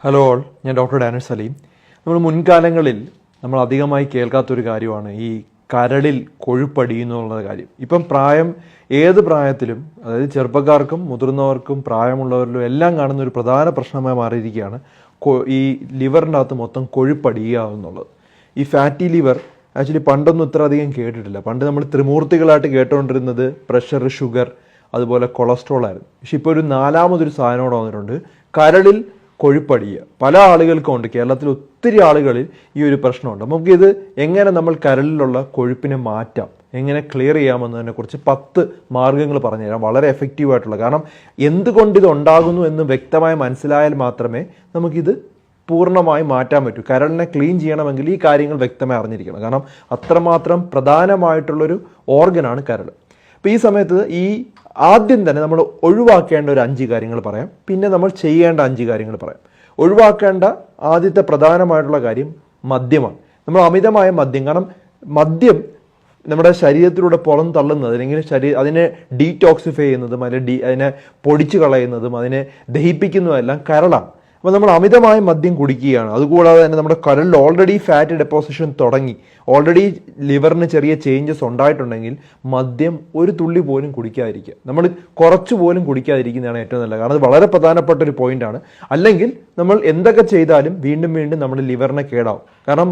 Hello all, ഞാൻ doctor Danish Saleem. നമ്മൾ മുൻകാലങ്ങളിൽ നമ്മൾ അധികമായി കേൾക്കാത്തൊരു കാര്യമാണ് ഈ കരളിൽ കൊഴുപ്പടിയുന്നു എന്നുള്ള കാര്യം. ഇപ്പം ഏത് പ്രായത്തിലും, അതായത് ചെറുപ്പക്കാർക്കും മുതിർന്നവർക്കും പ്രായമുള്ളവരിലും എല്ലാം കാണുന്ന ഒരു പ്രധാന പ്രശ്നമായി മാറിയിരിക്കുകയാണ് ഈ ലിവറിൻ്റെ അകത്ത് മൊത്തം കൊഴുപ്പടിയുക എന്നുള്ളത്. ഈ ഫാറ്റി ലിവർ ആക്ച്വലി പണ്ടൊന്നും ഇത്ര അധികം കേട്ടിട്ടില്ല. പണ്ട് നമ്മൾ ത്രിമൂർത്തികളായിട്ട് കേട്ടുകൊണ്ടിരുന്നത് പ്രഷർ, ഷുഗർ, അതുപോലെ കൊളസ്ട്രോൾ ആയിരുന്നു. പക്ഷെ ഇപ്പോൾ ഒരു നാലാമതൊരു സാധനം വന്നിട്ടുണ്ട്, കരളിൽ കൊഴുപ്പടിയുക. പല ആളുകൾക്കും ഉണ്ട്, കേരളത്തിൽ ഒത്തിരി ആളുകളിൽ ഈ ഒരു പ്രശ്നമുണ്ട്. നമുക്കിത് എങ്ങനെ നമ്മൾ കരളിലുള്ള കൊഴുപ്പിനെ മാറ്റാം, എങ്ങനെ ക്ലിയർ ചെയ്യാമെന്നതിനെ കുറിച്ച് 10 മാർഗ്ഗങ്ങൾ പറഞ്ഞുതരാം, വളരെ എഫക്റ്റീവായിട്ടുള്ള. കാരണം എന്തുകൊണ്ട് ഇത് ഉണ്ടാകുന്നു എന്ന് വ്യക്തമായി മനസ്സിലായാൽ മാത്രമേ നമുക്കിത് പൂർണ്ണമായി മാറ്റാൻ പറ്റൂ. കരളിനെ ക്ലീൻ ചെയ്യണമെങ്കിൽ ഈ കാര്യങ്ങൾ വ്യക്തമായി അറിഞ്ഞിരിക്കണം. കാരണം അത്രമാത്രം പ്രധാനമായിട്ടുള്ളൊരു ഓർഗനാണ് കരൾ. അപ്പോൾ ഈ സമയത്ത് ആദ്യം തന്നെ നമ്മൾ ഒഴിവാക്കേണ്ട ഒരു 5 കാര്യങ്ങൾ പറയാം, പിന്നെ നമ്മൾ ചെയ്യേണ്ട 5 കാര്യങ്ങൾ പറയാം. ഒഴിവാക്കേണ്ട ആദ്യത്തെ പ്രധാനമായിട്ടുള്ള കാര്യം മദ്യമാണ്. നമ്മൾ അമിതമായ മദ്യം, കാരണം മദ്യം നമ്മുടെ ശരീരത്തിലൂടെ പുറം തള്ളുന്നത്, അല്ലെങ്കിൽ അതിനെ ഡീടോക്സിഫൈ ചെയ്യുന്നതും അതിനെ പൊടിച്ചു കളയുന്നതും അതിനെ ദഹിപ്പിക്കുന്നതുമെല്ലാം കരളാണ്. അപ്പോൾ നമ്മൾ അമിതമായ മദ്യം കുടിക്കുകയാണ്. അതുകൂടാതെ തന്നെ നമ്മുടെ കരളിൽ ഓൾറെഡി ഫാറ്റ് ഡെപ്പോസിഷൻ തുടങ്ങി, ഓൾറെഡി ലിവറിന് ചെറിയ ചേഞ്ചസ് ഉണ്ടായിട്ടുണ്ടെങ്കിൽ മദ്യം ഒരു തുള്ളി പോലും കുടിക്കാതിരിക്കുക. നമ്മൾ കുറച്ച് പോലും കുടിക്കാതിരിക്കുന്നതാണ് ഏറ്റവും നല്ലത്. കാരണം അത് വളരെ പ്രധാനപ്പെട്ട ഒരു പോയിന്റാണ്. അല്ലെങ്കിൽ നമ്മൾ എന്തൊക്കെ ചെയ്താലും വീണ്ടും വീണ്ടും നമ്മുടെ ലിവറിനെ കേടാവും. കാരണം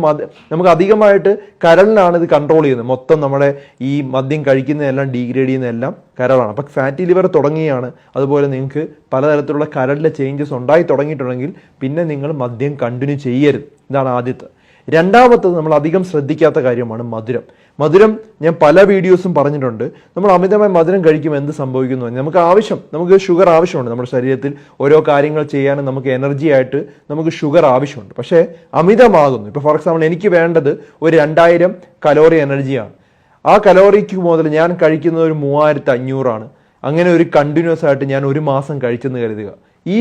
നമുക്ക് അധികമായിട്ട് കരളിനാണ് ഇത് കൺട്രോൾ ചെയ്യുന്നത്. മൊത്തം നമ്മുടെ ഈ മദ്യം കഴിക്കുന്നതെല്ലാം ഡീഗ്രേഡ് ചെയ്യുന്നതെല്ലാം കരളാണ്. അപ്പം ഫാറ്റി ലിവർ തുടങ്ങിയാണ്. അതുപോലെ നിങ്ങൾക്ക് പലതരത്തിലുള്ള കരളിലെ ചേഞ്ചസ് ഉണ്ടായി തുടങ്ങിയിട്ടുണ്ടെങ്കിൽ പിന്നെ നിങ്ങൾ മദ്യം കണ്ടിന്യൂ ചെയ്യരുത്. ഇതാണ് ആദ്യത്തെ. രണ്ടാമത്തത് നമ്മൾ അധികം ശ്രദ്ധിക്കാത്ത കാര്യമാണ് മധുരം. ഞാൻ പല വീഡിയോസും പറഞ്ഞിട്ടുണ്ട്. നമ്മൾ അമിതമായി മധുരം കഴിക്കുമ്പോൾ എന്ത് സംഭവിക്കുന്നു? നമുക്ക് ഷുഗർ ആവശ്യമുണ്ട്. നമ്മുടെ ശരീരത്തിൽ ഓരോ കാര്യങ്ങൾ ചെയ്യാനും നമുക്ക് എനർജി ആയിട്ട് നമുക്ക് ഷുഗർ ആവശ്യമുണ്ട്. പക്ഷേ അമിതമാകുന്നു. ഇപ്പോൾ ഫോർ എക്സാമ്പിൾ എനിക്ക് വേണ്ടത് ഒരു 2000 കലോറി എനർജിയാണ്. ആ കലോറിക്ക് മുതൽ ഞാൻ കഴിക്കുന്നത് ഒരു 3500 അങ്ങനെ ഒരു കണ്ടിന്യൂസ് ആയിട്ട് ഞാൻ ഒരു മാസം കഴിച്ചെന്ന് കരുതുക. ഈ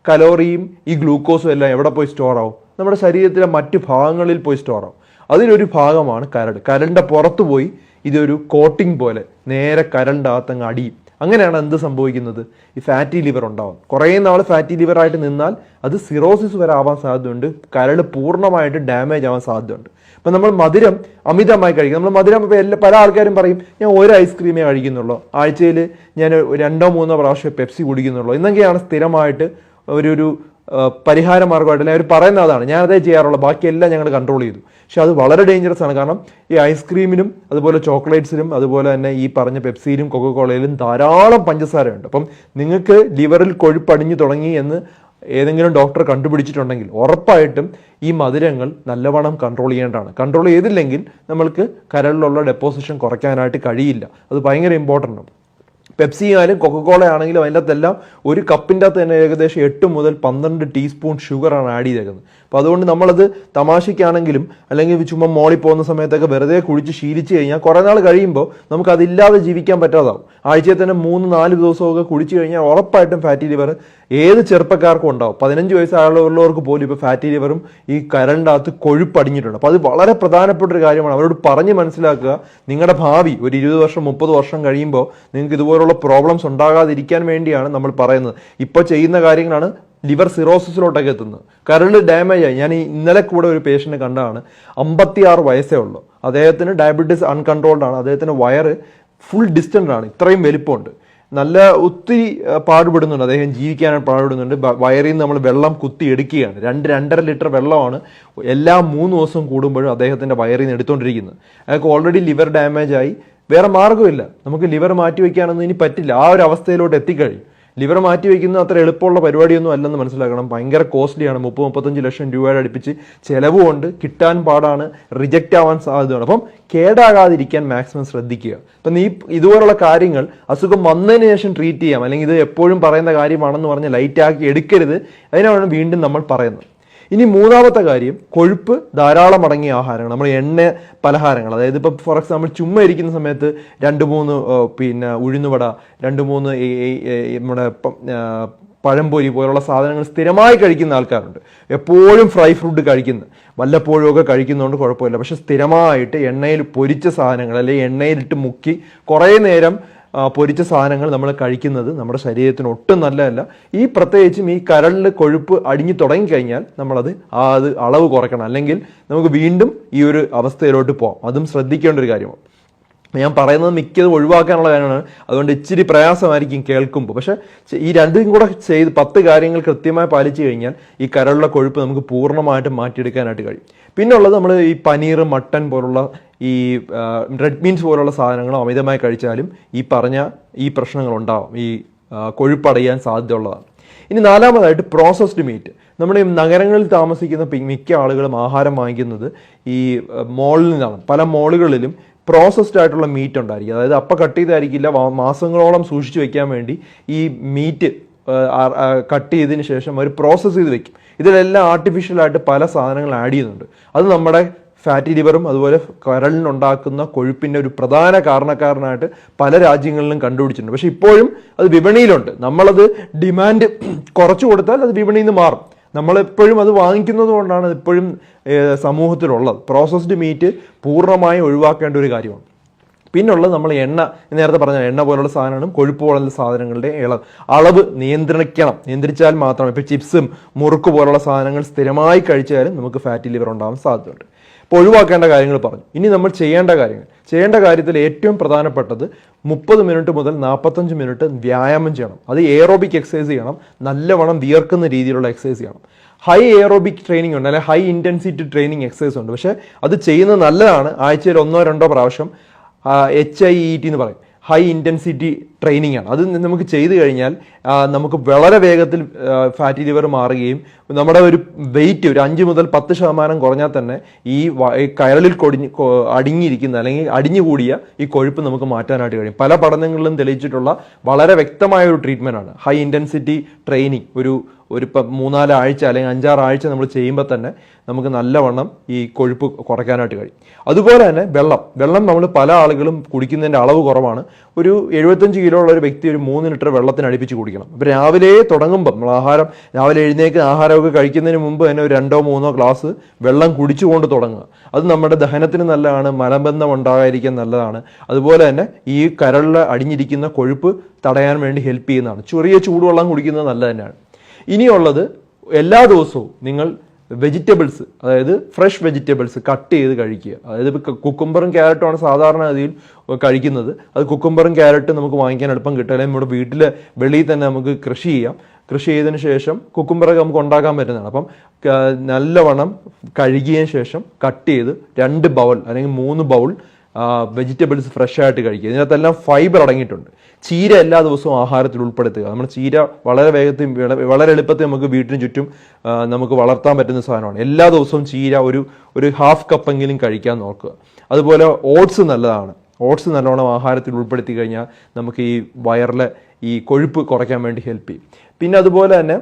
കലോറിയും ഈ ഗ്ലൂക്കോസും എല്ലാം എവിടെ പോയി സ്റ്റോർ ആവും? നമ്മുടെ ശരീരത്തിലെ മറ്റ് ഭാഗങ്ങളിൽ പോയി സ്റ്റോർ ആവും. അതിലൊരു ഭാഗമാണ് കരളിൻ്റെ പുറത്ത് പോയി ഇതൊരു കോട്ടിംഗ് പോലെ നേരെ കരളിൻ്റെ അകത്തങ്ങ് അടിയും. അങ്ങനെയാണ് എന്ത് സംഭവിക്കുന്നത്? ഈ ഫാറ്റി ലിവർ ഉണ്ടാവും. കുറേ നാൾ ഫാറ്റി ലിവറായിട്ട് നിന്നാൽ അത് സിറോസിസ് വരെ ആവാൻ സാധ്യതയുണ്ട്. കരൾ പൂർണ്ണമായിട്ട് ഡാമേജ് ആവാൻ സാധ്യതയുണ്ട്. അപ്പം നമ്മൾ മധുരം അമിതമായി കഴിക്കും. നമ്മൾ മധുരം പല ആൾക്കാരും പറയും, ഞാൻ ഒരു ഐസ്ക്രീമേ കഴിക്കുന്നുള്ളൂ, ആഴ്ചയിൽ ഞാൻ 2-3 പ്രാവശ്യം പെപ്സി കുടിക്കുന്നുള്ളൂ. എന്നൊക്കെയാണ് സ്ഥിരമായിട്ട് ഒരു പരിഹാര മാർഗമായിട്ട് അവർ പറയുന്ന അതാണ്. ഞാനതേ ചെയ്യാറുള്ളൂ, ബാക്കിയെല്ലാം ഞങ്ങൾ കൺട്രോൾ ചെയ്തു. പക്ഷെ അത് വളരെ ഡേഞ്ചറസ് ആണ്. കാരണം ഈ ഐസ്ക്രീമിനും അതുപോലെ ചോക്ലേറ്റ്സിലും അതുപോലെ തന്നെ ഈ പറഞ്ഞ പെപ്സിയിലും കൊക്കക്കോളയിലും ധാരാളം പഞ്ചസാരയുണ്ട്. അപ്പം നിങ്ങൾക്ക് ലിവറിൽ കൊഴുപ്പടിഞ്ഞു തുടങ്ങി എന്ന് ഏതെങ്കിലും ഡോക്ടർ കണ്ടുപിടിച്ചിട്ടുണ്ടെങ്കിൽ ഉറപ്പായിട്ടും ഈ മധുരങ്ങൾ നല്ലവണ്ണം കൺട്രോൾ ചെയ്യേണ്ടതാണ്. കൺട്രോൾ ചെയ്തില്ലെങ്കിൽ നമ്മൾക്ക് കരളിലുള്ള ഡെപ്പോസിഷൻ കുറയ്ക്കാനായിട്ട് കഴിയില്ല. അത് ഭയങ്കര ഇമ്പോർട്ടൻ്റ് ആണ്. പെപ്സി ആയാലും കൊക്കക്കോള ആണെങ്കിലും അതിൻ്റെ അകത്തെല്ലാം ഒരു കപ്പിൻ്റെ അകത്ത് തന്നെ ഏകദേശം 8 മുതൽ 12 ടീസ്പൂൺ ഷുഗറാണ് ആഡ് ചെയ്തേക്കുന്നത്. അപ്പോൾ അതുകൊണ്ട് നമ്മളത് തമാശയ്ക്കാണെങ്കിലും അല്ലെങ്കിൽ ചുമ്മാ മോളിൽ പോകുന്ന സമയത്തൊക്കെ വെറുതെ കുഴിച്ച് ശീലിച്ച് കഴിഞ്ഞാൽ കുറേ നാൾ കഴിയുമ്പോൾ നമുക്കതില്ലാതെ ജീവിക്കാൻ പറ്റാതാവും. ആഴ്ചയിൽ തന്നെ 3-4 ദിവസമൊക്കെ കുടിച്ചു കഴിഞ്ഞാൽ ഉറപ്പായിട്ടും ഫാറ്റി ലിവർ ഏത് ചെറുപ്പക്കാർക്കും ഉണ്ടാവും. 15 വയസ്സുള്ളവർക്ക് പോലും ഇപ്പോൾ ഫാറ്റി ലിവറും ഈ കരളിൻ്റെ അകത്ത് കൊഴുപ്പടിഞ്ഞിട്ടുണ്ട്. അപ്പോൾ അത് വളരെ പ്രധാനപ്പെട്ട ഒരു കാര്യമാണ്. അവരോട് പറഞ്ഞ് മനസ്സിലാക്കുക. നിങ്ങളുടെ ഭാവി ഒരു 20 വർഷം 30 വർഷം കഴിയുമ്പോൾ നിങ്ങൾക്ക് ഇതുപോലുള്ള പ്രോബ്ലംസ് ഉണ്ടാകാതിരിക്കാൻ വേണ്ടിയാണ് നമ്മൾ പറയുന്നത്. ഇപ്പോൾ ചെയ്യുന്ന കാര്യങ്ങളാണ് ലിവർ സിറോസിസിലോട്ടൊക്കെ എത്തുന്നത്. കരൾ ഡാമേജ് ആയി. ഞാൻ ഇന്നലെ കൂടെ ഒരു പേഷ്യൻറ്റിനെ കണ്ടതാണ്. 56 വയസ്സേ ഉള്ളൂ. അദ്ദേഹത്തിന് ഡയബറ്റീസ് അൺകൺട്രോൾഡ് ആണ്. അദ്ദേഹത്തിന് വയറ് ഫുൾ ഡിസ്റ്റൻ്റ് ആണ്. ഇത്രയും വലിപ്പമുണ്ട്. ഒത്തിരി പാടുപെടുന്നുണ്ട്. അദ്ദേഹം ജീവിക്കാനായിട്ട് പാടുപെടുന്നുണ്ട്. വയറിൽ നിന്ന് നമ്മൾ വെള്ളം കുത്തി എടുക്കുകയാണ്. 2-2.5 ലിറ്റർ വെള്ളമാണ് എല്ലാ 3 ദിവസം കൂടുമ്പോഴും അദ്ദേഹത്തിൻ്റെ വയറിൽ നിന്ന് എടുത്തുകൊണ്ടിരിക്കുന്നത്. അയാൾക്ക് ഓൾറെഡി ലിവർ ഡാമേജ് ആയി. വേറെ മാർഗ്ഗമില്ല. നമുക്ക് ലിവർ മാറ്റി വയ്ക്കാനൊന്നും ഇനി പറ്റില്ല. ആ ഒരു അവസ്ഥയിലോട്ട് എത്തിക്കഴിയും. ലിവർ മാറ്റി വയ്ക്കുന്നത് അത്ര എളുപ്പമുള്ള പരിപാടിയൊന്നും അല്ലെന്ന് മനസ്സിലാക്കണം. ഭയങ്കര കോസ്റ്റ്ലിയാണ്. 30-35 ലക്ഷം രൂപയുടെ അടുപ്പിച്ച് ചിലവുമുണ്ട്. കിട്ടാൻ പാടാണ്. റിജക്റ്റ് ആവാൻ സാധ്യതയാണ്. അപ്പം കേടാകാതിരിക്കാൻ മാക്സിമം ശ്രദ്ധിക്കുക. അപ്പം ഇതുപോലുള്ള കാര്യങ്ങൾ അസുഖം വന്നതിന് ശേഷം ട്രീറ്റ് ചെയ്യാം. അല്ലെങ്കിൽ ഇത് എപ്പോഴും പറയുന്ന കാര്യമാണെന്ന് പറഞ്ഞ് ലൈറ്റാക്കി എടുക്കരുത്. അതിനാണ് വീണ്ടും നമ്മൾ പറയുന്നത്. ഇനി മൂന്നാമത്തെ കാര്യം, കൊഴുപ്പ് ധാരാളം അടങ്ങിയ ആഹാരങ്ങൾ, നമ്മൾ എണ്ണ പലഹാരങ്ങൾ. അതായത് ഇപ്പോൾ ഫോർ എക്സാമ്പിൾ ചുമ്മാ ഇരിക്കുന്ന സമയത്ത് 2-3 ഉഴുന്നുവട, 2-3 നമ്മുടെ പഴംപൊരി പോലുള്ള സാധനങ്ങൾ സ്ഥിരമായി കഴിക്കുന്ന ആൾക്കാരുണ്ട്. എപ്പോഴും ഫ്രൈ ഫുഡ് കഴിക്കുന്നത്, വല്ലപ്പോഴും ഒക്കെ കഴിക്കുന്നതുകൊണ്ട് കുഴപ്പമില്ല. പക്ഷെ സ്ഥിരമായിട്ട് എണ്ണയിൽ പൊരിച്ച സാധനങ്ങൾ അല്ലെങ്കിൽ എണ്ണയിലിട്ട് മുക്കി കുറേ നേരം പൊരിച്ച സാധനങ്ങൾ നമ്മൾ കഴിക്കുന്നത് നമ്മുടെ ശരീരത്തിന് ഒട്ടും നല്ലതല്ല. ഈ പ്രത്യേകിച്ചും ഈ കരളിൽ കൊഴുപ്പ് അടിഞ്ഞു തുടങ്ങിക്കഴിഞ്ഞാൽ നമ്മളത് അളവ് കുറയ്ക്കണം, അല്ലെങ്കിൽ നമുക്ക് വീണ്ടും ഈ ഒരു അവസ്ഥയിലോട്ട് പോകാം. അതും ശ്രദ്ധിക്കേണ്ട ഒരു കാര്യമാണ്. ഞാൻ പറയുന്നത് മിക്കതും ഒഴിവാക്കാനുള്ള കാര്യമാണ്, അതുകൊണ്ട് ഇച്ചിരി പ്രയാസമായിരിക്കും കേൾക്കുമ്പോൾ. പക്ഷേ ഈ രണ്ടും കൂടെ ചെയ്ത് 10 കാര്യങ്ങൾ കൃത്യമായി പാലിച്ചു കഴിഞ്ഞാൽ ഈ കരളിലെ കൊഴുപ്പ് നമുക്ക് പൂർണ്ണമായിട്ടും മാറ്റിയെടുക്കാനായിട്ട് കഴിയും. പിന്നെ ഉള്ളത് നമ്മൾ ഈ പനീർ, മട്ടൻ പോലുള്ള ഈ റെഡ് മീൻസ് പോലുള്ള സാധനങ്ങൾ അമിതമായി കഴിച്ചാലും ഈ പറഞ്ഞ ഈ പ്രശ്നങ്ങൾ ഉണ്ടാവും, ഈ കൊഴുപ്പടയാൻ സാധ്യതയുള്ളതാണ്. ഇനി നാലാമതായിട്ട് പ്രോസസ്ഡ് മീറ്റ്. നമ്മൾ ഈ നഗരങ്ങളിൽ താമസിക്കുന്ന മിക്ക ആളുകളും ആഹാരം വാങ്ങിക്കുന്നത് ഈ മോളിൽ നിന്നാണ്. പല മോളുകളിലും പ്രോസസ്ഡ് ആയിട്ടുള്ള മീറ്റ് ഉണ്ടായിരിക്കും. അതായത് അപ്പം കട്ട് ചെയ്തായിരിക്കില്ല, മാസങ്ങളോളം സൂക്ഷിച്ചു വെക്കാൻ വേണ്ടി ഈ മീറ്റ് കട്ട് ചെയ്തതിന് ശേഷം അവർ പ്രോസസ്സ് ചെയ്ത് വെക്കും. ഇതിലെല്ലാം ആർട്ടിഫിഷ്യലായിട്ട് പല സാധനങ്ങൾ ആഡ് ചെയ്യുന്നുണ്ട്. അത് നമ്മുടെ ഫാറ്റി ലിവറും അതുപോലെ കരളിനുണ്ടാക്കുന്ന കൊഴുപ്പിൻ്റെ ഒരു പ്രധാന കാരണക്കാരനായിട്ട് പല രാജ്യങ്ങളിലും കണ്ടുപിടിച്ചിട്ടുണ്ട്. പക്ഷെ ഇപ്പോഴും അത് വിപണിയിലുണ്ട്. നമ്മളത് ഡിമാൻഡ് കുറച്ചു കൊടുത്താൽ അത് വിപണിയിൽ നിന്ന് മാറും. നമ്മളെപ്പോഴും അത് വാങ്ങിക്കുന്നത് കൊണ്ടാണ് ഇപ്പോഴും സമൂഹത്തിലുള്ളത്. പ്രോസസ്ഡ് മീറ്റ് പൂർണ്ണമായും ഒഴിവാക്കേണ്ട ഒരു കാര്യമാണ്. പിന്നുള്ളത് നമ്മൾ എണ്ണ, നേരത്തെ പറഞ്ഞ എണ്ണ പോലുള്ള സാധനങ്ങളും കൊഴുപ്പ് പോലുള്ള സാധനങ്ങളുടെ അളവ് നിയന്ത്രിച്ചാൽ മാത്രമേ. ഇപ്പോൾ ചിപ്സും മുറുക്ക് പോലുള്ള സാധനങ്ങൾ സ്ഥിരമായി കഴിച്ചാലും നമുക്ക് ഫാറ്റി ലിവർ ഉണ്ടാകാൻ സാധ്യതയുണ്ട്. ഇപ്പോൾ ഒഴിവാക്കേണ്ട കാര്യങ്ങൾ പറഞ്ഞു. ഇനി നമ്മൾ ചെയ്യേണ്ട കാര്യത്തിൽ ഏറ്റവും പ്രധാനപ്പെട്ടത് 30 മിനിറ്റ് മുതൽ 45 മിനിറ്റ് വ്യായാമം ചെയ്യണം. അത് എയറോബിക് എക്സസൈസ് ചെയ്യണം, നല്ലവണ്ണം വിയർക്കുന്ന രീതിയിലുള്ള എക്സസൈസ് ചെയ്യണം. ഹൈ എയറോബിക് ട്രെയിനിങ് ഉണ്ട്, അല്ലെങ്കിൽ ഹൈ ഇൻറ്റൻസിറ്റി ട്രെയിനിങ് എക്സസൈസ് ഉണ്ട്. പക്ഷേ അത് ചെയ്യുന്നത് നല്ലതാണ്. ആഴ്ചയിൽ 1-2 പ്രാവശ്യം HIIT എന്ന് പറയും, ഹൈ ഇൻറ്റൻസിറ്റി ട്രെയിനിങ് ആണ്. അത് നമുക്ക് ചെയ്തു കഴിഞ്ഞാൽ നമുക്ക് വളരെ വേഗത്തിൽ ഫാറ്റി ലിവർ മാറുകയും നമ്മുടെ ഒരു വെയിറ്റ് ഒരു 5 മുതൽ 10% കുറഞ്ഞാൽ തന്നെ ഈ കരളിൽ അടിഞ്ഞിരിക്കുന്ന അല്ലെങ്കിൽ അടിഞ്ഞുകൂടിയ ഈ കൊഴുപ്പ് നമുക്ക് മാറ്റാനായിട്ട് കഴിയും. പല പഠനങ്ങളിലും തെളിയിച്ചിട്ടുള്ള വളരെ വ്യക്തമായ ഒരു ട്രീറ്റ്മെൻറ്റാണ് ഹൈ ഇൻറ്റൻസിറ്റി ട്രെയിനിങ്. ഒരു 3-4 ആഴ്ച അല്ലെങ്കിൽ 5-6 ആഴ്ച നമ്മൾ ചെയ്യുമ്പോൾ തന്നെ നമുക്ക് നല്ലവണ്ണം ഈ കൊഴുപ്പ് കുറയ്ക്കാനായിട്ട് കഴിയും. അതുപോലെ തന്നെ വെള്ളം നമ്മൾ പല ആളുകളും കുടിക്കുന്നതിൻ്റെ അളവ് കുറവാണ്. ഒരു 75 കിലോ ഉള്ള ഒരു വ്യക്തി ഒരു 3 ലിറ്റർ വെള്ളത്തിന് അടുപ്പിച്ച് കുടിക്കണം. അപ്പോൾ രാവിലെ തുടങ്ങുമ്പോൾ നമ്മൾ രാവിലെ ആഹാരമൊക്കെ കഴിക്കുന്നതിന് മുമ്പ് തന്നെ ഒരു 2-3 ഗ്ലാസ് വെള്ളം കുടിച്ചുകൊണ്ട് തുടങ്ങുക. അത് നമ്മുടെ ദഹനത്തിന് നല്ലതാണ്, മലബന്ധം ഉണ്ടാകാതിരിക്കാൻ നല്ലതാണ്. അതുപോലെ തന്നെ ഈ കരളിൽ അടിഞ്ഞിരിക്കുന്ന കൊഴുപ്പ് തടയാൻ വേണ്ടി ഹെൽപ്പ് ചെയ്യുന്നതാണ്. ചെറിയ ചൂടുവെള്ളം കുടിക്കുന്നത് നല്ലത് തന്നെയാണ്. ഇനിയുള്ളത് എല്ലാ ദിവസവും നിങ്ങൾ വെജിറ്റബിൾസ്, അതായത് ഫ്രഷ് വെജിറ്റബിൾസ് കട്ട് ചെയ്ത് കഴിക്കുക. അതായത് ഇപ്പോൾ കുക്കുംബറും ക്യാരറ്റുമാണ് സാധാരണ ഗതിയിൽ കഴിക്കുന്നത്. അത് കുക്കുംബറും ക്യാരറ്റും നമുക്ക് വാങ്ങിക്കാൻ എളുപ്പം കിട്ടുക, അല്ലെങ്കിൽ നമ്മുടെ വീട്ടിലെ വെളിയിൽ തന്നെ നമുക്ക് കൃഷി ചെയ്യാം. കൃഷി ചെയ്തതിന് ശേഷം കുക്കുംബറൊക്കെ നമുക്ക് ഉണ്ടാക്കാൻ പറ്റുന്നതാണ്. അപ്പം നല്ലവണ്ണം കഴുകിയതിന് ശേഷം കട്ട് ചെയ്ത് 2 ബൗൾ അല്ലെങ്കിൽ 3 ബൗൾ വെജിറ്റബിൾസ് ഫ്രഷ് ആയിട്ട് കഴിക്കുക. ഇതിനകത്തെല്ലാം ഫൈബർ അടങ്ങിയിട്ടുണ്ട്. ചീര എല്ലാ ദിവസവും ആഹാരത്തിൽ ഉൾപ്പെടുത്തുക. നമ്മൾ ചീര വളരെ എളുപ്പത്തിൽ നമുക്ക് വീട്ടിന് ചുറ്റും നമുക്ക് വളർത്താൻ പറ്റുന്ന സാധനമാണ്. എല്ലാ ദിവസവും ചീര ഒരു ഹാഫ് കപ്പെങ്കിലും കഴിക്കാൻ നോക്കുക. അതുപോലെ ഓട്സ് നല്ലതാണ്. ഓട്സ് നല്ലോണം ആഹാരത്തിൽ ഉൾപ്പെടുത്തി കഴിഞ്ഞാൽ നമുക്ക് ഈ വയറിലെ ഈ കൊഴുപ്പ് കുറയ്ക്കാൻ വേണ്ടി ഹെൽപ്പ് ചെയ്യും. പിന്നെ അതുപോലെ തന്നെ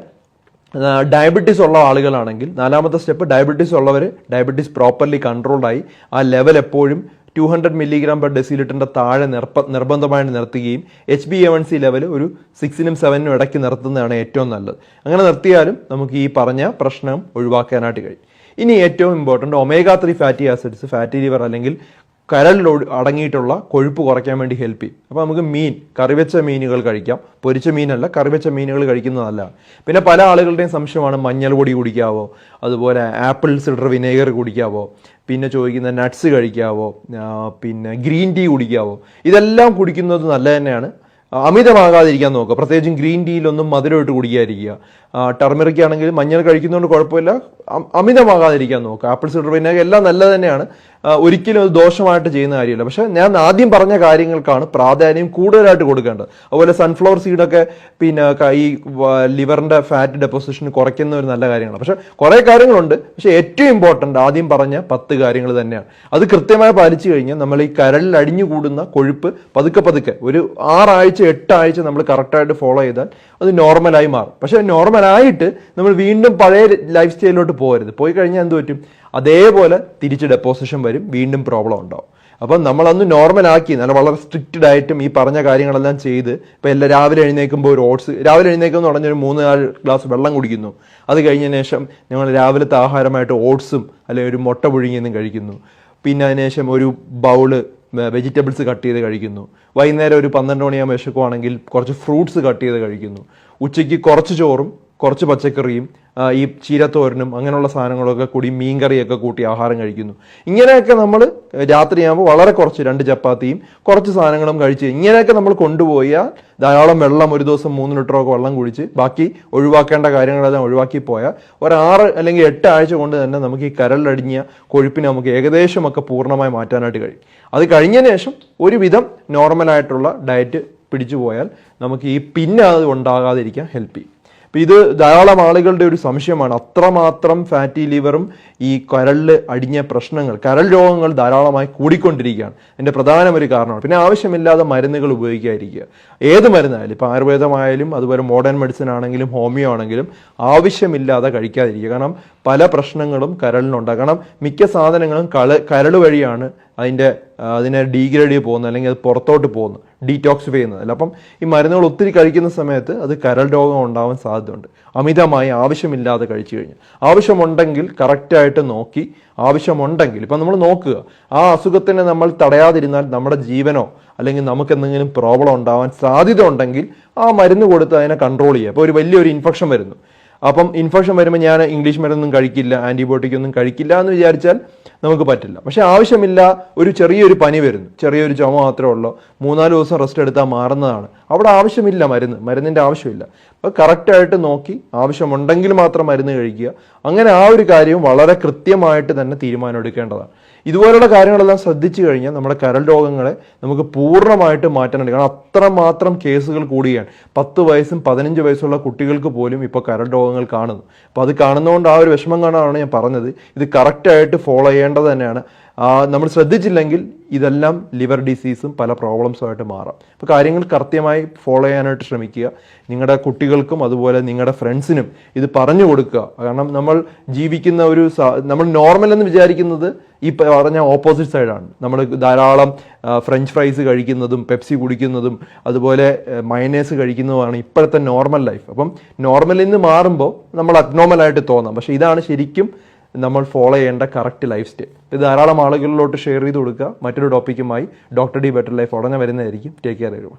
ഡയബറ്റീസ് ഉള്ള ആളുകളാണെങ്കിൽ 4ാമത്തെ സ്റ്റെപ്പ്, ഡയബറ്റീസ് ഉള്ളവർ ഡയബറ്റീസ് പ്രോപ്പർലി കൺട്രോൾഡായി ആ ലെവൽ എപ്പോഴും 200 mg/dL താഴെ നിർബന്ധമായിട്ട് നിർത്തുകയും HbA1c ലെവൽ ഒരു 6നും 7നും ഇടയ്ക്ക് നിർത്തുന്നതാണ് ഏറ്റവും നല്ലത്. അങ്ങനെ നിർത്തിയാലും നമുക്ക് ഈ പറഞ്ഞ പ്രശ്നം ഒഴിവാക്കാനായിട്ട് കഴിയും. ഇനി ഏറ്റവും important omega-3 fatty acids fatty liver അല്ലെങ്കിൽ കരളിൽ അടങ്ങിയിട്ടുള്ള കൊഴുപ്പ് കുറയ്ക്കാൻ വേണ്ടി ഹെൽപ്പ് ചെയ്യും. അപ്പോൾ നമുക്ക് കറിവെച്ച മീനുകൾ കഴിക്കാം. പൊരിച്ച മീനല്ല, കറിവെച്ച മീനുകൾ കഴിക്കുന്നത് നല്ലതാണ്. പിന്നെ പല ആളുകളുടെയും സംശയമാണ് മഞ്ഞൾ പൊടി കുടിക്കാവോ, അതുപോലെ ആപ്പിൾ സിഡർ വിനേഗർ കുടിക്കാവോ, പിന്നെ ചോദിക്കുന്ന നട്ട്സ് കഴിക്കാവോ, പിന്നെ ഗ്രീൻ ടീ കുടിക്കാവോ. ഇതെല്ലാം കുടിക്കുന്നത് നല്ല തന്നെയാണ്. അമിതമാകാതിരിക്കാൻ നോക്കുക. പ്രത്യേകിച്ചും ഗ്രീൻ ടീയിലൊന്നും മധുരം ഇട്ട് കുടിക്കാതിരിക്കുക. ടർമറിക് ആണെങ്കിൽ മഞ്ഞൾ കഴിക്കുന്നതുകൊണ്ട് കുഴപ്പമില്ല, അമിതമാകാതിരിക്കാൻ നോക്കുക. ആപ്പിൾ സിഡർ വിനേഗർ എല്ലാം നല്ലത് തന്നെയാണ്, ഒരിക്കലും അത് ദോഷമായിട്ട് ചെയ്യുന്ന കാര്യമില്ല. പക്ഷെ ഞാൻ ആദ്യം പറഞ്ഞ കാര്യങ്ങൾക്കാണ് പ്രാധാന്യം കൂടുതലായിട്ട് കൊടുക്കേണ്ടത്. അതുപോലെ സൺഫ്ലവർ സീഡൊക്കെ പിന്നെ ഈ ലിവറിൻ്റെ ഫാറ്റ് ഡെപ്പോസിഷൻ കുറയ്ക്കുന്ന ഒരു നല്ല കാര്യങ്ങളാണ്. പക്ഷെ കുറേ കാര്യങ്ങളുണ്ട്, പക്ഷെ ഏറ്റവും ഇമ്പോർട്ടൻ്റ് ആദ്യം പറഞ്ഞ 10 കാര്യങ്ങൾ തന്നെയാണ്. അത് കൃത്യമായി പാലിച്ചു കഴിഞ്ഞാൽ നമ്മൾ ഈ കരളിൽ അടിഞ്ഞുകൂടുന്ന കൊഴുപ്പ് പതുക്കെ ഒരു 6 ആഴ്ച 8 ആഴ്ച നമ്മൾ കറക്റ്റായിട്ട് ഫോളോ ചെയ്താൽ അത് നോർമലായി മാറും. പക്ഷേ നോർമലായിട്ട് നമ്മൾ വീണ്ടും പഴയ ലൈഫ് സ്റ്റൈലിലോട്ട് പോകരുത്. പോയി കഴിഞ്ഞാൽ എന്ത് പറ്റും? അതേപോലെ തിരിച്ച് ഡെപ്പോസിഷൻ വരും, വീണ്ടും പ്രോബ്ലം ഉണ്ടാവും. അപ്പം നമ്മളന്ന് നോർമലാക്കി വളരെ സ്ട്രിക്റ്റ് ഡയറ്റും ഈ പറഞ്ഞ കാര്യങ്ങളെല്ലാം ചെയ്ത് ഇപ്പോൾ രാവിലെ എഴുന്നേൽക്കുമ്പോൾ ഒരു ഓട്സ്, രാവിലെ എഴുന്നേൽക്കുമ്പോൾ പറഞ്ഞൊരു 3-4 ഗ്ലാസ് വെള്ളം കുടിക്കുന്നു. അത് കഴിഞ്ഞതിന് ശേഷം ഞങ്ങൾ രാവിലത്തെ ആഹാരമായിട്ട് ഓട്സും അല്ലെങ്കിൽ ഒരു മുട്ട പുഴുങ്ങിയെന്നും കഴിക്കുന്നു. പിന്നെ അതിന് ശേഷം ഒരു ബൗള് വെജിറ്റബിൾസ് കട്ട് ചെയ്ത് കഴിക്കുന്നു. വൈകുന്നേരം ഒരു 12 മണിയാകുമ്പോൾ വിശക്കുവാണെങ്കിൽ കുറച്ച് ഫ്രൂട്ട്സ് കട്ട് ചെയ്ത് കഴിക്കുന്നു. ഉച്ചയ്ക്ക് കുറച്ച് ചോറും കുറച്ച് പച്ചക്കറിയും ഈ ചീരത്തോരനും അങ്ങനെയുള്ള സാധനങ്ങളൊക്കെ കൂടി മീൻകറിയൊക്കെ കൂട്ടി ആഹാരം കഴിക്കുന്നു. ഇങ്ങനെയൊക്കെ നമ്മൾ രാത്രിയാകുമ്പോൾ വളരെ കുറച്ച് 2 ചപ്പാത്തിയും കുറച്ച് സാധനങ്ങളും കഴിച്ച് ഇങ്ങനെയൊക്കെ നമ്മൾ കൊണ്ടുപോയാൽ ധാരാളം വെള്ളം, ഒരു ദിവസം 3 ലിറ്ററൊക്കെ വെള്ളം കുടിച്ച് ബാക്കി ഒഴിവാക്കേണ്ട കാര്യങ്ങളെല്ലാം ഒഴിവാക്കി പോയാൽ ഒരു 6 അല്ലെങ്കിൽ 8 ആഴ്ച കൊണ്ട് തന്നെ നമുക്ക് ഈ കരളിലടിഞ്ഞ കൊഴുപ്പിനെ നമുക്ക് ഏകദേശമൊക്കെ പൂർണ്ണമായി മാറ്റാനായിട്ട് കഴിയും. അത് കഴിഞ്ഞതിന് ശേഷം ഒരുവിധം നോർമലായിട്ടുള്ള ഡയറ്റ് പിടിച്ചു പോയാൽ നമുക്ക് ഈ പിന്നെ അത് ഉണ്ടാകാതിരിക്കാൻ ഹെൽപ്പ് ചെയ്യും. അപ്പം ഇത് ധാരാളം ആളുകളുടെ ഒരു സംശയമാണ്. അത്രമാത്രം ഫാറ്റി ലിവറും ഈ കരളിൽ അടിഞ്ഞ പ്രശ്നങ്ങൾ, കരൾ രോഗങ്ങൾ ധാരാളമായി കൂടിക്കൊണ്ടിരിക്കുകയാണ്. അതിൻ്റെ പ്രധാന ഒരു കാരണമാണ്. പിന്നെ ആവശ്യമില്ലാതെ മരുന്നുകൾ ഉപയോഗിക്കാതിരിക്കുക. ഏത് മരുന്നായാലും, ഇപ്പോൾ ആയുർവേദമായാലും അതുപോലെ മോഡേൺ മെഡിസിൻ ആണെങ്കിലും ഹോമിയോ ആണെങ്കിലും ആവശ്യമില്ലാതെ കഴിക്കാതിരിക്കുക. കാരണം പല പ്രശ്നങ്ങളും കരളിനുണ്ടാകും. കാരണം മിക്ക സാധനങ്ങളും കരൾ വഴിയാണ് അതിനെ ഡീഗ്രേഡ് ചെയ്ത് പോകുന്നത്, അല്ലെങ്കിൽ അത് പുറത്തോട്ട് പോകുന്നു, ഡീറ്റോക്സിഫൈ ചെയ്യുന്നത്. അല്ല, അപ്പം ഈ മരുന്നുകൾ ഒത്തിരി കഴിക്കുന്ന സമയത്ത് അത് കരൾ രോഗം ഉണ്ടാവാൻ സാധ്യതയുണ്ട്. അമിതമായി ആവശ്യമില്ലാതെ കഴിച്ചു കഴിഞ്ഞാൽ. ആവശ്യമുണ്ടെങ്കിൽ കറക്റ്റായിട്ട് നോക്കി, ആവശ്യമുണ്ടെങ്കിൽ ഇപ്പം നമ്മൾ നോക്കുക, ആ അസുഖത്തിനെ നമ്മൾ തടയാതിരുന്നാൽ നമ്മുടെ ജീവനോ അല്ലെങ്കിൽ നമുക്ക് എന്തെങ്കിലും പ്രോബ്ലം ഉണ്ടാവാൻ സാധ്യത ഉണ്ടെങ്കിൽ ആ മരുന്ന് കൊടുത്ത് അതിനെ കൺട്രോൾ ചെയ്യുക. ഇപ്പോൾ ഒരു വലിയൊരു ഇൻഫെക്ഷൻ വരുന്നു, അപ്പം ഇൻഫെക്ഷൻ വരുമ്പോൾ ഞാൻ ഇംഗ്ലീഷ് മരുന്നൊന്നും കഴിക്കില്ല, ആൻറ്റിബയോട്ടിക് ഒന്നും കഴിക്കില്ല എന്ന് വിചാരിച്ചാൽ നമുക്ക് പറ്റില്ല. പക്ഷെ ആവശ്യമില്ല, ഒരു ചെറിയൊരു പനി വരുന്നു, ചെറിയൊരു ചുമ മാത്രമേ ഉള്ളൂ, 3-4 ദിവസം റെസ്റ്റ് എടുത്താൽ മാറുന്നതാണ്, അവിടെ ആവശ്യമില്ല മരുന്നിൻ്റെ ആവശ്യമില്ല. അപ്പോൾ കറക്റ്റായിട്ട് നോക്കി ആവശ്യമുണ്ടെങ്കിൽ മാത്രം മരുന്ന് കഴിക്കുക. അങ്ങനെ ആ ഒരു കാര്യവും വളരെ കൃത്യമായിട്ട് തന്നെ തീരുമാനം എടുക്കേണ്ടതാണ്. ഇതുപോലുള്ള കാര്യങ്ങളെല്ലാം ശ്രദ്ധിച്ചു കഴിഞ്ഞാൽ നമ്മുടെ കരൾ രോഗങ്ങളെ നമുക്ക് പൂർണ്ണമായിട്ട് മാറ്റാനുണ്ട്. കാരണം അത്രമാത്രം കേസുകൾ കൂടുകയാണ്. 10 വയസ്സും 15 വയസ്സുള്ള കുട്ടികൾക്ക് പോലും ഇപ്പോൾ കരൾ രോഗങ്ങൾ കാണുന്നു. അപ്പോൾ അത് കാണുന്നതുകൊണ്ട് ആ ഒരു വിഷമം കാണാനാണ് ഞാൻ പറഞ്ഞത്. ഇത് കറക്റ്റായിട്ട് ഫോളോ ചെയ്യേണ്ടത് തന്നെയാണ്. നമ്മൾ ശ്രദ്ധിച്ചില്ലെങ്കിൽ ഇതെല്ലാം ലിവർ ഡിസീസും പല പ്രോബ്ലംസുമായിട്ട് മാറാം. അപ്പോൾ കാര്യങ്ങൾ കൃത്യമായി ഫോളോ ചെയ്യാനായിട്ട് ശ്രമിക്കുക. നിങ്ങളുടെ കുട്ടികൾക്കും അതുപോലെ നിങ്ങളുടെ ഫ്രണ്ട്സിനും ഇത് പറഞ്ഞു കൊടുക്കുക. കാരണം നമ്മൾ ജീവിക്കുന്ന നമ്മൾ നോർമൽ എന്ന് വിചാരിക്കുന്നത് ഈ പറഞ്ഞ ഓപ്പോസിറ്റ് സൈഡാണ്. നമ്മൾ ധാരാളം ഫ്രഞ്ച് ഫ്രൈസ് കഴിക്കുന്നതും പെപ്സി കുടിക്കുന്നതും അതുപോലെ മയനേഴ്സ് കഴിക്കുന്നതുമാണ് ഇപ്പോഴത്തെ നോർമൽ ലൈഫ്. അപ്പം നോർമലിൽ നിന്ന് മാറുമ്പോൾ നമ്മൾ അബ്നോർമലായിട്ട് തോന്നാം. പക്ഷേ ഇതാണ് ശരിക്കും നമ്മൾ ഫോളോ ചെയ്യേണ്ട കറക്റ്റ് ലൈഫ് സ്റ്റൈൽ. ഇത് ധാരാളം ആളുകളിലോട്ട് ഷെയർ ചെയ്ത് കൊടുക്കുക. മറ്റൊരു ടോപ്പിക്കുമായി ഡോക്ടർ ഡി ബെറ്റർ ലൈഫ് ഉടനെ വരുന്നതായിരിക്കും. Take care everyone.